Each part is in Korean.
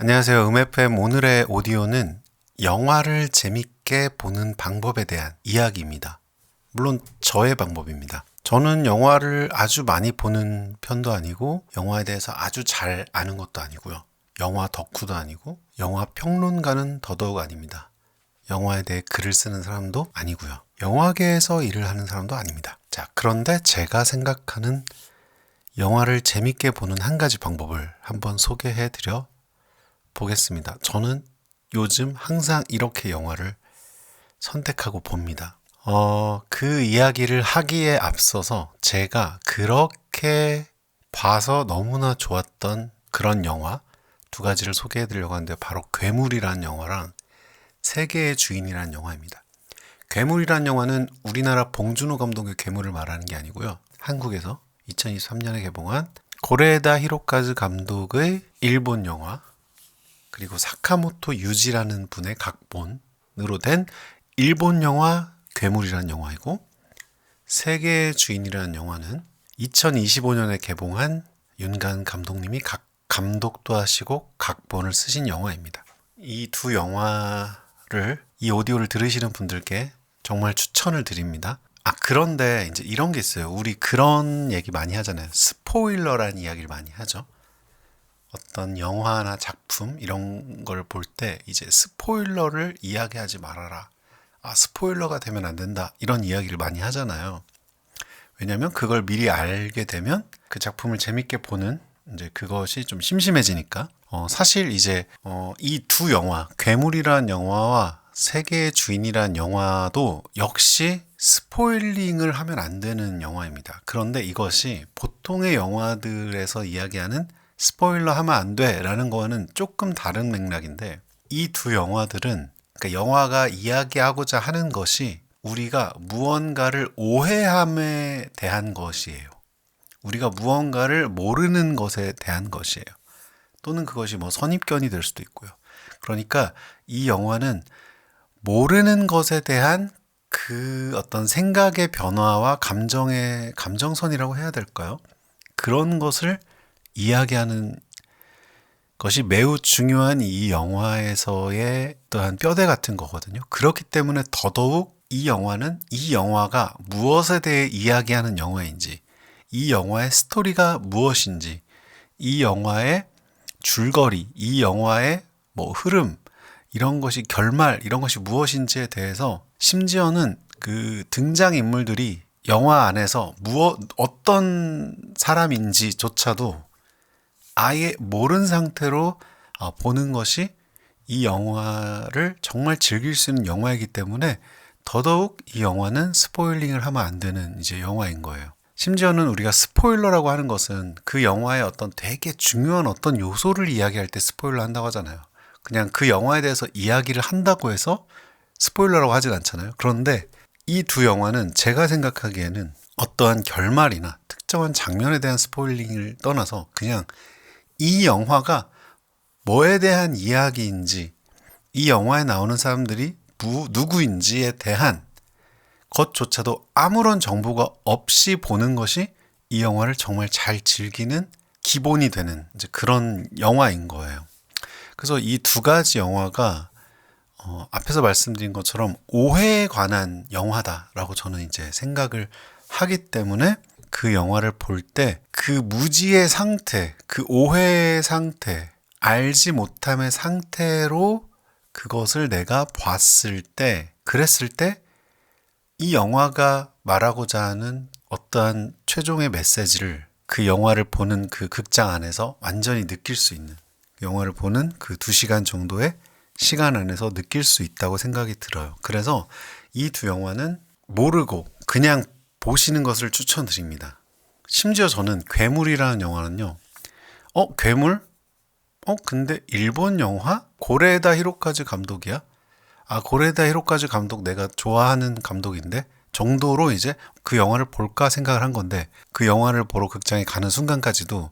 안녕하세요. 음FM 오늘의 오디오는 영화를 재밌게 보는 방법에 대한 이야기입니다. 물론 저의 방법입니다. 저는 영화를 아주 많이 보는 편도 아니고 영화에 대해서 아주 잘 아는 것도 아니고요. 영화 덕후도 아니고 영화 평론가는 더더욱 아닙니다. 영화에 대해 글을 쓰는 사람도 아니고요. 영화계에서 일을 하는 사람도 아닙니다. 자, 그런데 제가 생각하는 영화를 재밌게 보는 한 가지 방법을 한번 소개해 드려 보겠습니다. 저는 요즘 항상 이렇게 영화를 선택하고 봅니다. 그 이야기를 하기에 앞서서 제가 그렇게 봐서 너무나 좋았던 그런 영화 두 가지를 소개해 드리려고 하는데 바로 괴물이라는 영화랑 세계의 주인이라는 영화입니다. 괴물이라는 영화는 우리나라 봉준호 감독의 괴물을 말하는 게 아니고요. 한국에서 2023년에 개봉한 고레에다 히로카즈 감독의 일본 영화 그리고 사카모토 유지라는 분의 각본으로 된 일본 영화 괴물이라는 영화이고 세계의 주인이라는 영화는 2025년에 개봉한 윤간 감독님이 감독도 하시고 각본을 쓰신 영화입니다. 이 두 영화를 이 오디오를 들으시는 분들께 정말 추천을 드립니다. 그런데 이제 이런 게 있어요. 우리 그런 얘기 많이 하잖아요. 스포일러라는 이야기를 많이 하죠. 어떤 영화나 작품 이런 걸 볼 때 이제 스포일러를 이야기하지 말아라. 스포일러가 되면 안 된다. 이런 이야기를 많이 하잖아요. 왜냐하면 그걸 미리 알게 되면 그 작품을 재밌게 보는 이제 그것이 좀 심심해지니까. 사실 이제 이 두 영화, 괴물이라는 영화와 세계의 주인이라는 영화도 역시 스포일링을 하면 안 되는 영화입니다. 그런데 이것이 보통의 영화들에서 이야기하는 스포일러 하면 안 돼 라는 거와는 조금 다른 맥락인데 이 두 영화들은 그러니까 영화가 이야기하고자 하는 것이 우리가 무언가를 오해함에 대한 것이에요. 우리가 무언가를 모르는 것에 대한 것이에요. 또는 그것이 뭐 선입견이 될 수도 있고요. 그러니까 이 영화는 모르는 것에 대한 그 어떤 생각의 변화와 감정선이라고 해야 될까요? 그런 것을 이야기하는 것이 매우 중요한 이 영화에서의 또한 뼈대 같은 거거든요. 그렇기 때문에 더더욱 이 영화는 이 영화가 무엇에 대해 이야기하는 영화인지, 이 영화의 스토리가 무엇인지, 이 영화의 줄거리, 이 영화의 뭐 흐름, 이런 것이 결말, 이런 것이 무엇인지에 대해서 심지어는 그 등장인물들이 영화 안에서 어떤 사람인지조차도 아예 모른 상태로 보는 것이 이 영화를 정말 즐길 수 있는 영화이기 때문에 더더욱 이 영화는 스포일링을 하면 안 되는 이제 영화인 거예요. 심지어는 우리가 스포일러라고 하는 것은 그 영화의 어떤 되게 중요한 어떤 요소를 이야기할 때 스포일러 한다고 하잖아요. 그냥 그 영화에 대해서 이야기를 한다고 해서 스포일러라고 하진 않잖아요. 그런데 이 두 영화는 제가 생각하기에는 어떠한 결말이나 특정한 장면에 대한 스포일링을 떠나서 그냥 이 영화가 뭐에 대한 이야기인지 이 영화에 나오는 사람들이 누구인지에 대한 것조차도 아무런 정보가 없이 보는 것이 이 영화를 정말 잘 즐기는 기본이 되는 이제 그런 영화인 거예요. 그래서 이 두 가지 영화가 앞에서 말씀드린 것처럼 오해에 관한 영화다라고 저는 이제 생각을 하기 때문에 그 영화를 볼 때 그 무지의 상태, 그 오해의 상태, 알지 못함의 상태로 그것을 내가 봤을 때, 그랬을 때 이 영화가 말하고자 하는 어떠한 최종의 메시지를 그 영화를 보는 그 극장 안에서 완전히 느낄 수 있는 영화를 보는 그 2시간 정도의 시간 안에서 느낄 수 있다고 생각이 들어요. 그래서 이 두 영화는 모르고 그냥 보시는 것을 추천드립니다. 심지어 저는 괴물이라는 영화는요. 괴물? 근데 일본 영화? 고레에다 히로카즈 감독이야? 고레에다 히로카즈 감독 내가 좋아하는 감독인데 정도로 이제 그 영화를 볼까 생각을 한 건데 그 영화를 보러 극장에 가는 순간까지도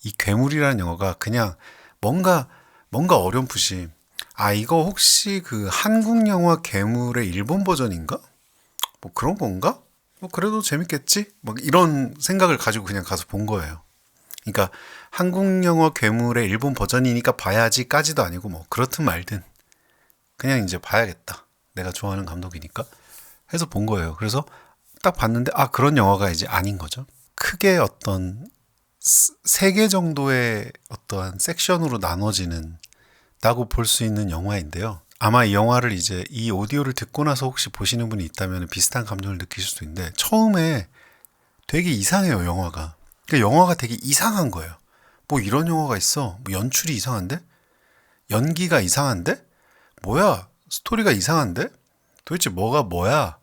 이 괴물이라는 영화가 그냥 뭔가 어렴풋이 이거 혹시 그 한국 영화 괴물의 일본 버전인가? 뭐 그런 건가? 그래도 재밌겠지? 막 이런 생각을 가지고 그냥 가서 본 거예요. 그러니까 한국 영화 괴물의 일본 버전이니까 봐야지까지도 아니고 뭐 그렇든 말든 그냥 이제 봐야겠다. 내가 좋아하는 감독이니까 해서 본 거예요. 그래서 딱 봤는데 그런 영화가 이제 아닌 거죠. 크게 어떤 세 개 정도의 어떠한 섹션으로 나눠지는 다고 볼 수 있는 영화인데요. 아마 이 영화를 이제 이 오디오를 듣고 나서 혹시 보시는 분이 있다면 비슷한 감정을 느끼실 수도 있는데 처음에 되게 이상해요, 영화가. 그러니까 영화가 되게 이상한 거예요. 뭐 이런 영화가 있어. 뭐 연출이 이상한데? 연기가 이상한데? 뭐야? 스토리가 이상한데? 도대체 뭐야?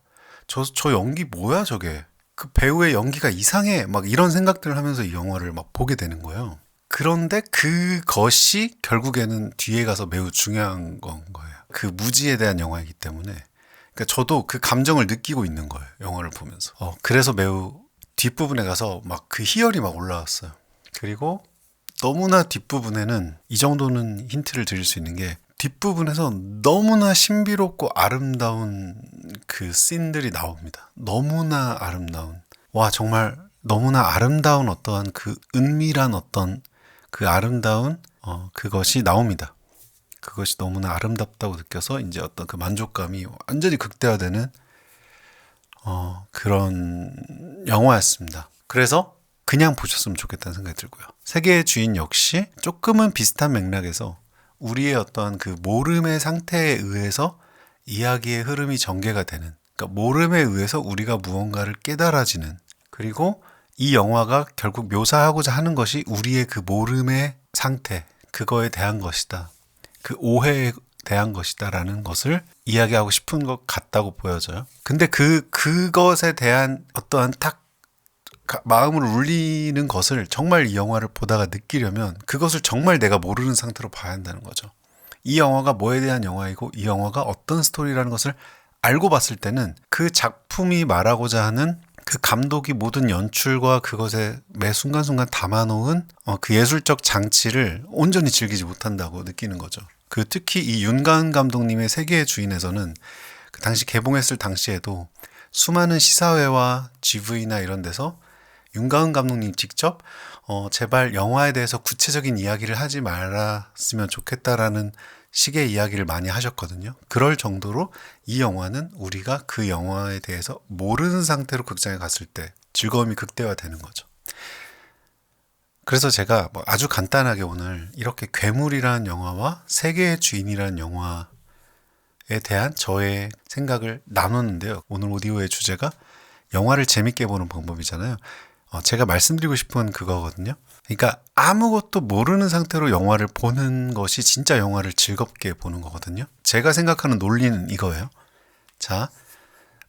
저 연기 뭐야, 저게? 그 배우의 연기가 이상해. 막 이런 생각들을 하면서 이 영화를 막 보게 되는 거예요. 그런데 그것이 결국에는 뒤에 가서 매우 중요한 건 거예요. 그 무지에 대한 영화이기 때문에. 그러니까 저도 그 감정을 느끼고 있는 거예요, 영화를 보면서. 그래서 매우 뒷부분에 가서 막 그 희열이 막 올라왔어요. 그리고 너무나 뒷부분에는 이 정도는 힌트를 드릴 수 있는 게 뒷부분에서 너무나 신비롭고 아름다운 그 씬들이 나옵니다. 너무나 아름다운. 와, 정말 너무나 아름다운 어떠한 그 은밀한 어떤 그 아름다운 그것이 나옵니다. 그것이 너무나 아름답다고 느껴서 이제 어떤 그 만족감이 완전히 극대화되는 그런 영화였습니다. 그래서 그냥 보셨으면 좋겠다는 생각이 들고요. 세계의 주인 역시 조금은 비슷한 맥락에서 우리의 어떠한 그 모름의 상태에 의해서 이야기의 흐름이 전개가 되는, 그러니까 모름에 의해서 우리가 무언가를 깨달아지는, 그리고 이 영화가 결국 묘사하고자 하는 것이 우리의 그 모름의 상태, 그거에 대한 것이다. 그 오해에 대한 것이다 라는 것을 이야기하고 싶은 것 같다고 보여져요. 근데 그것에 대한 어떠한 마음을 울리는 것을 정말 이 영화를 보다가 느끼려면 그것을 정말 내가 모르는 상태로 봐야 한다는 거죠. 이 영화가 뭐에 대한 영화이고 이 영화가 어떤 스토리라는 것을 알고 봤을 때는 그 작품이 말하고자 하는 그 감독이 모든 연출과 그것에 매 순간순간 담아놓은 그 예술적 장치를 온전히 즐기지 못한다고 느끼는 거죠. 특히 이 윤가은 감독님의 세계의 주인에서는 그 당시 개봉했을 당시에도 수많은 시사회와 GV나 이런 데서 윤가은 감독님 직접 제발 영화에 대해서 구체적인 이야기를 하지 말았으면 좋겠다라는 식의 이야기를 많이 하셨거든요. 그럴 정도로 이 영화는 우리가 그 영화에 대해서 모르는 상태로 극장에 갔을 때 즐거움이 극대화되는 거죠. 그래서 제가 아주 간단하게 오늘 이렇게 괴물이라는 영화와 세계의 주인이라는 영화에 대한 저의 생각을 나눴는데요. 오늘 오디오의 주제가 영화를 재밌게 보는 방법이잖아요. 제가 말씀드리고 싶은 그거거든요. 그러니까 아무것도 모르는 상태로 영화를 보는 것이 진짜 영화를 즐겁게 보는 거거든요. 제가 생각하는 논리는 이거예요. 자,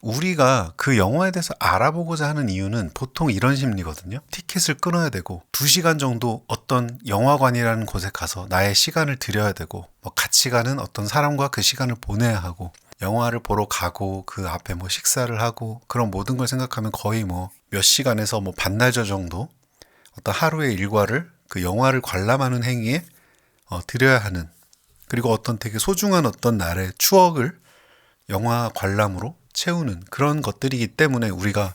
우리가 그 영화에 대해서 알아보고자 하는 이유는 보통 이런 심리거든요. 티켓을 끊어야 되고 2시간 정도 어떤 영화관이라는 곳에 가서 나의 시간을 들여야 되고 같이 가는 어떤 사람과 그 시간을 보내야 하고 영화를 보러 가고 그 앞에 식사를 하고 그런 모든 걸 생각하면 거의 몇 시간에서 반나절 정도 어떤 하루의 일과를 그 영화를 관람하는 행위에 들여야 하는, 그리고 어떤 되게 소중한 어떤 날의 추억을 영화 관람으로 채우는 그런 것들이기 때문에 우리가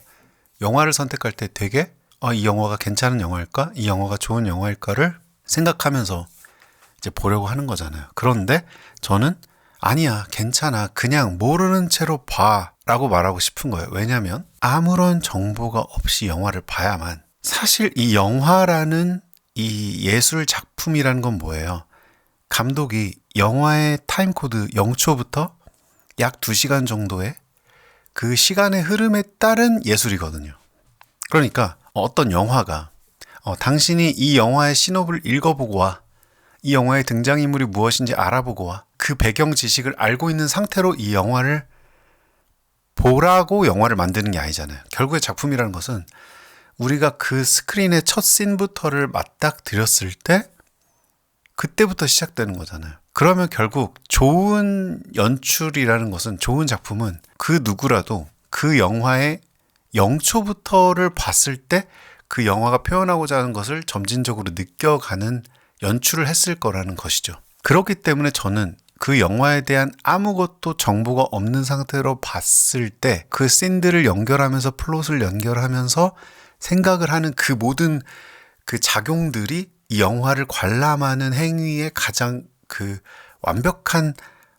영화를 선택할 때 되게 이 영화가 괜찮은 영화일까? 이 영화가 좋은 영화일까를 생각하면서 이제 보려고 하는 거잖아요. 그런데 저는 아니야, 괜찮아, 그냥 모르는 채로 봐 라고 말하고 싶은 거예요. 왜냐하면 아무런 정보가 없이 영화를 봐야만, 사실 이 영화라는 이 예술 작품이라는 건 뭐예요? 감독이 영화의 타임코드 0초부터 약 2시간 정도의 그 시간의 흐름에 따른 예술이거든요. 그러니까 어떤 영화가 당신이 이 영화의 시놉을 읽어보고 와, 이 영화의 등장인물이 무엇인지 알아보고 와, 그 배경 지식을 알고 있는 상태로 이 영화를 보라고 영화를 만드는 게 아니잖아요. 결국에 작품이라는 것은 우리가 그 스크린의 첫 씬부터를 맞닥뜨렸을 때 그때부터 시작되는 거잖아요. 그러면 결국 좋은 연출이라는 것은, 좋은 작품은 그 누구라도 그 영화의 0초부터를 봤을 때 그 영화가 표현하고자 하는 것을 점진적으로 느껴가는 연출을 했을 거라는 것이죠. 그렇기 때문에 저는 그 영화에 대한 아무것도 정보가 없는 상태로 봤을 때 그 씬들을 연결하면서 플롯을 연결하면서 생각을 하는 그 모든 그 작용들이 이 영화를 관람하는 행위의 가장 그 완벽한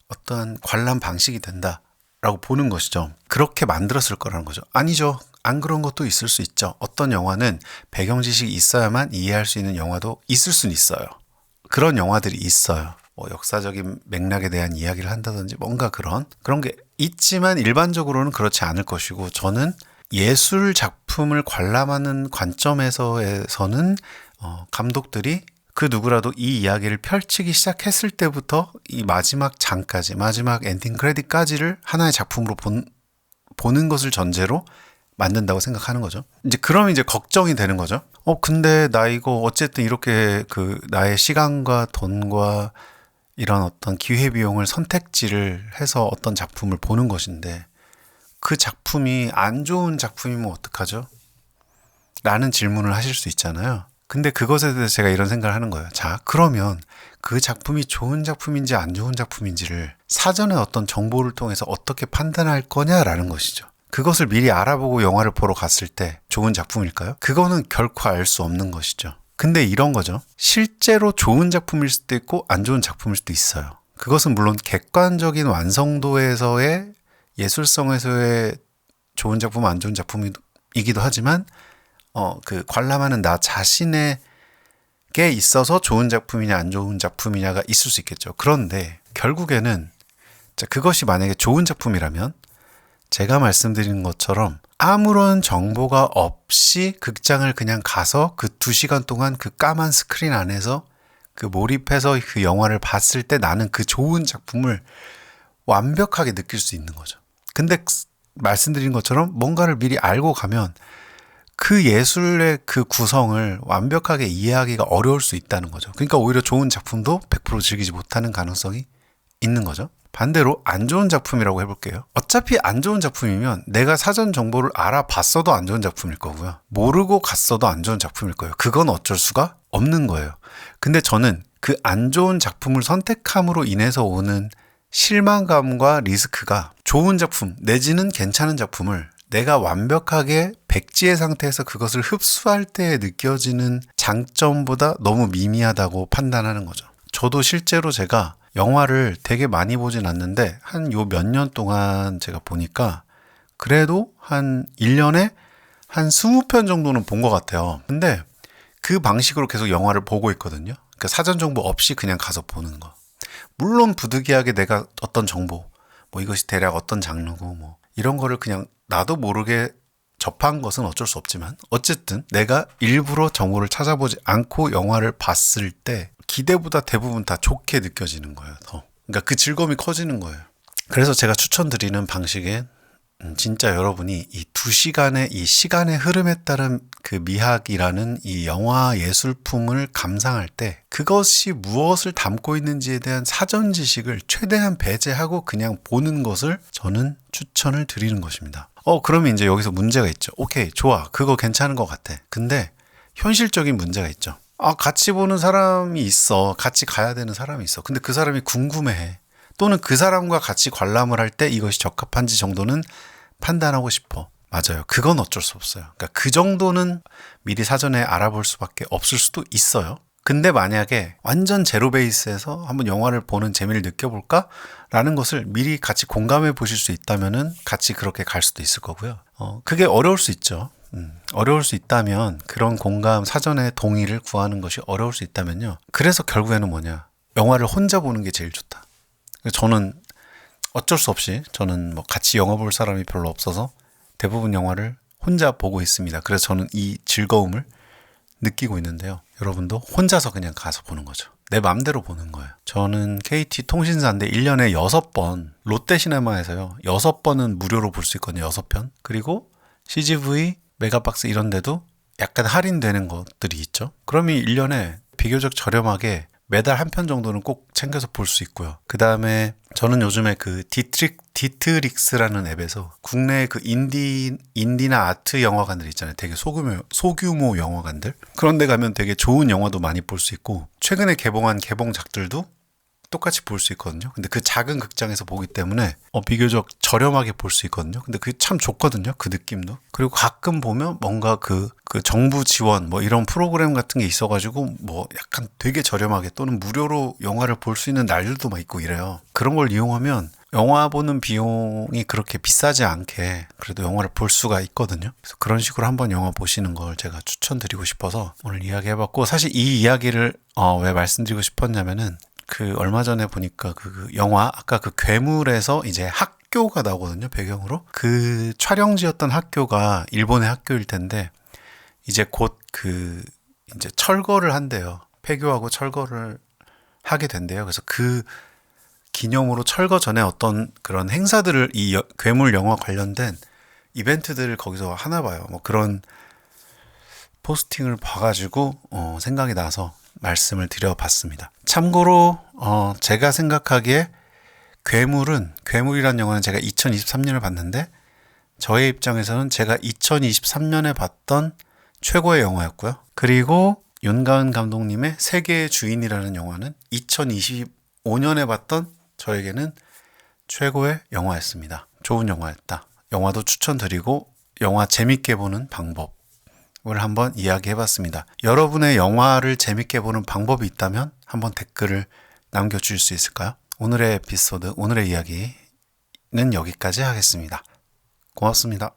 어떠한 관람 방식이 된다라고 보는 것이죠. 그렇게 만들었을 거라는 거죠. 아니죠. 안 그런 것도 있을 수 있죠. 어떤 영화는 배경 지식이 있어야만 이해할 수 있는 영화도 있을 수는 있어요. 그런 영화들이 있어요. 뭐 역사적인 맥락에 대한 이야기를 한다든지 뭔가 그런 게 있지만 일반적으로는 그렇지 않을 것이고, 저는 예술 작품을 관람하는 관점에서는 감독들이 그 누구라도 이 이야기를 펼치기 시작했을 때부터 이 마지막 장까지, 마지막 엔딩 크레딧까지를 하나의 작품으로 보는 것을 전제로 만든다고 생각하는 거죠. 이제 그럼 이제 걱정이 되는 거죠. 근데 나 이거 어쨌든 이렇게 그 나의 시간과 돈과 이런 어떤 기회비용을 선택지를 해서 어떤 작품을 보는 것인데, 그 작품이 안 좋은 작품이면 어떡하죠? 라는 질문을 하실 수 있잖아요. 근데 그것에 대해서 제가 이런 생각을 하는 거예요. 자, 그러면 그 작품이 좋은 작품인지 안 좋은 작품인지를 사전에 어떤 정보를 통해서 어떻게 판단할 거냐라는 것이죠. 그것을 미리 알아보고 영화를 보러 갔을 때 좋은 작품일까요? 그거는 결코 알 수 없는 것이죠. 근데 이런 거죠. 실제로 좋은 작품일 수도 있고 안 좋은 작품일 수도 있어요. 그것은 물론 객관적인 완성도에서의 예술성에서의 좋은 작품, 안 좋은 작품이기도 하지만 그 관람하는 나 자신에게 있어서 좋은 작품이냐 안 좋은 작품이냐가 있을 수 있겠죠. 그런데 결국에는 그것이 만약에 좋은 작품이라면 제가 말씀드린 것처럼 아무런 정보가 없이 극장을 그냥 가서 그 2시간 동안 그 까만 스크린 안에서 그 몰입해서 그 영화를 봤을 때 나는 그 좋은 작품을 완벽하게 느낄 수 있는 거죠. 근데 말씀드린 것처럼 뭔가를 미리 알고 가면 그 예술의 그 구성을 완벽하게 이해하기가 어려울 수 있다는 거죠. 그러니까 오히려 좋은 작품도 100% 즐기지 못하는 가능성이 있는 거죠. 반대로 안 좋은 작품이라고 해볼게요. 어차피 안 좋은 작품이면 내가 사전 정보를 알아봤어도 안 좋은 작품일 거고요. 모르고 갔어도 안 좋은 작품일 거예요. 그건 어쩔 수가 없는 거예요. 근데 저는 그 안 좋은 작품을 선택함으로 인해서 오는 실망감과 리스크가 좋은 작품 내지는 괜찮은 작품을 내가 완벽하게 백지의 상태에서 그것을 흡수할 때 느껴지는 장점보다 너무 미미하다고 판단하는 거죠. 저도 실제로 제가 영화를 되게 많이 보진 않는데 한 요 몇 년 동안 제가 보니까 그래도 한 1년에 한 20편 정도는 본 것 같아요. 근데 그 방식으로 계속 영화를 보고 있거든요. 그러니까 사전 정보 없이 그냥 가서 보는 거. 물론 부득이하게 내가 어떤 정보, 뭐 이것이 대략 어떤 장르고 뭐 이런 거를 그냥 나도 모르게 접한 것은 어쩔 수 없지만 어쨌든 내가 일부러 정보를 찾아보지 않고 영화를 봤을 때 기대보다 대부분 다 좋게 느껴지는 거예요. 더. 그러니까 그 즐거움이 커지는 거예요. 그래서 제가 추천드리는 방식은 진짜 여러분이 이 2시간의 이 시간의 흐름에 따른 그 미학이라는 이 영화 예술품을 감상할 때 그것이 무엇을 담고 있는지에 대한 사전 지식을 최대한 배제하고 그냥 보는 것을 저는 추천을 드리는 것입니다. 그러면 이제 여기서 문제가 있죠. 오케이, 좋아. 그거 괜찮은 것 같아. 근데 현실적인 문제가 있죠. 같이 보는 사람이 있어. 같이 가야 되는 사람이 있어. 근데 그 사람이 궁금해해. 또는 그 사람과 같이 관람을 할 때 이것이 적합한지 정도는 판단하고 싶어. 맞아요. 그건 어쩔 수 없어요. 그러니까 그 정도는 미리 사전에 알아볼 수밖에 없을 수도 있어요. 근데 만약에 완전 제로 베이스에서 한번 영화를 보는 재미를 느껴볼까? 라는 것을 미리 같이 공감해 보실 수 있다면은 같이 그렇게 갈 수도 있을 거고요. 그게 어려울 수 있죠. 어려울 수 있다면 그런 공감, 사전에 동의를 구하는 것이 어려울 수 있다면요. 그래서 결국에는 뭐냐? 영화를 혼자 보는 게 제일 좋다. 저는 어쩔 수 없이 저는 뭐 같이 영화 볼 사람이 별로 없어서 대부분 영화를 혼자 보고 있습니다. 그래서 저는 이 즐거움을 느끼고 있는데요. 여러분도 혼자서 그냥 가서 보는 거죠. 내 맘대로 보는 거예요. 저는 KT 통신사인데 1년에 6번 롯데시네마에서요. 6번은 무료로 볼 수 있거든요. 6편. 그리고 CGV, 메가박스 이런 데도 약간 할인되는 것들이 있죠. 그러면 1년에 비교적 저렴하게 매달 한 편 정도는 꼭 챙겨서 볼 수 있고요. 그 다음에 저는 요즘에 그 디트릭스라는 앱에서 국내 그 인디나 아트 영화관들 있잖아요. 되게 소규모 영화관들. 그런 데 가면 되게 좋은 영화도 많이 볼 수 있고 최근에 개봉한 개봉작들도 똑같이 볼 수 있거든요. 근데 그 작은 극장에서 보기 때문에 비교적 저렴하게 볼 수 있거든요. 근데 그게 참 좋거든요. 그 느낌도. 그리고 가끔 보면 뭔가 그 정부 지원 뭐 이런 프로그램 같은 게 있어가지고 뭐 약간 되게 저렴하게 또는 무료로 영화를 볼 수 있는 날들도 막 있고 이래요. 그런 걸 이용하면 영화 보는 비용이 그렇게 비싸지 않게 그래도 영화를 볼 수가 있거든요. 그래서 그런 식으로 한번 영화 보시는 걸 제가 추천드리고 싶어서 오늘 이야기해봤고, 사실 이 이야기를 왜 말씀드리고 싶었냐면은 그 얼마 전에 보니까 그 영화 아까 그 괴물에서 이제 학교가 나오거든요. 배경으로 그 촬영지였던 학교가 일본의 학교일 텐데 이제 곧 그 이제 철거를 한대요. 폐교하고 철거를 하게 된대요. 그래서 그 기념으로 철거 전에 어떤 그런 행사들을 이 괴물 영화 관련된 이벤트들을 거기서 하나 봐요. 뭐 그런 포스팅을 봐가지고 생각이 나서 말씀을 드려봤습니다. 참고로 제가 생각하기에 괴물이란 영화는 제가 2023년에 봤는데 저의 입장에서는 제가 2023년에 봤던 최고의 영화였고요. 그리고 윤가은 감독님의 세계의 주인이라는 영화는 2025년에 봤던 저에게는 최고의 영화였습니다. 좋은 영화였다. 영화도 추천드리고 영화 재밌게 보는 방법을 한번 이야기해봤습니다. 여러분의 영화를 재밌게 보는 방법이 있다면 한번 댓글을 남겨주실 수 있을까요? 오늘의 에피소드, 오늘의 이야기는 여기까지 하겠습니다. 고맙습니다.